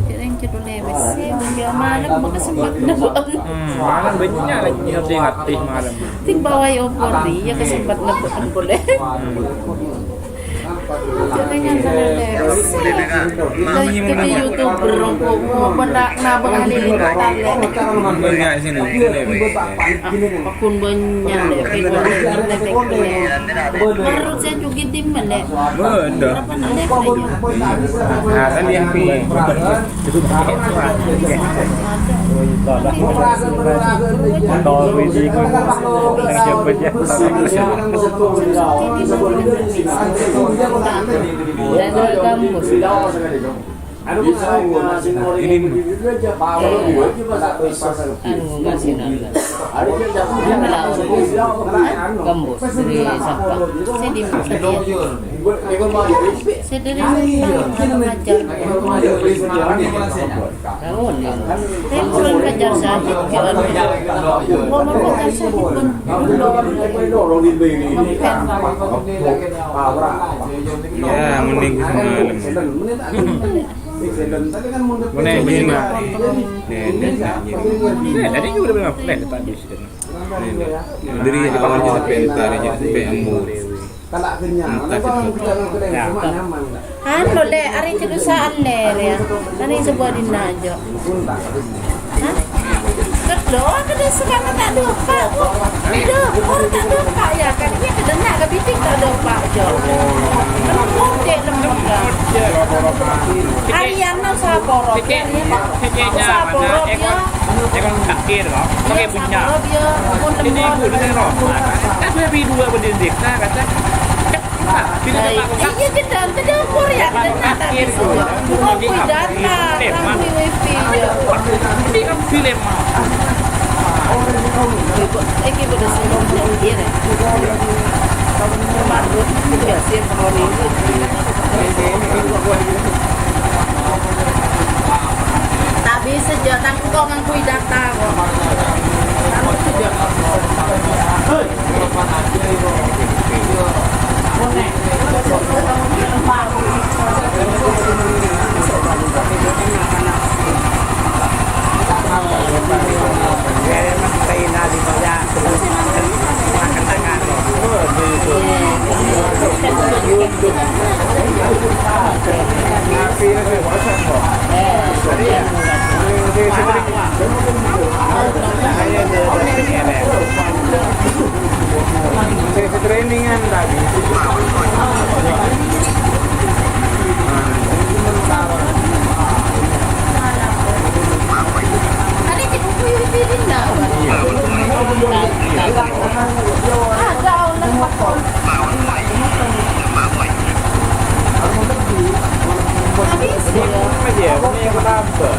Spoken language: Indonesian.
Kirain judul lewes sih, dia malam maka sempat nebon. Malam banyak lagi hati-hati malam. Ting bawai opor ya kesempat nebon boleh. Jangan yang lewes. Lagi ke YouTuber mau benda nabang ahli liputan le. Banyak sini lewes. Akun banyak le, video le. Menurut saya juga timen le. Bener. Apa nak le? Nah, tadi yang itu Tol Widi yang cepatnya Dan kampus ini kampus dari Sabah. Saya di saya dari mengajar. Saya kurang belajar sakit kan. Mau belajar sakit pun ya mending malam. Mana ini mah? Tadi juga udah bilang plan tadi sudah. Dari awal kita pentar aja sampai ambur. Anu le, ari cerusaan le ya. Kan ini sebuah dinajo. Hah? Kedua, kedua sekarang tak lupa. Kedua, orang tak lupa ya. Kan ini kedenak ke bitik tak lupa jo. Lembut dek lembut lah. Ariana saporo. Saporo dia. Jangan takir loh. Pakai punya. Ini ibu dengan Roma. Kan sudah dua pendidik. Nah kata. Iya jedang kedapur ya kedenak tak bisa. Mau kui data, kan kui wifi jo. Ini kan film mau. Iki udah sebelum dia deh. Marut biasa perlu tak bisa jatang kok ngangkui data kok. Trainingan tadi. Tadi kita kuy pilih dah. Ada orang pakon. Habis Aja, punya yang kenapa?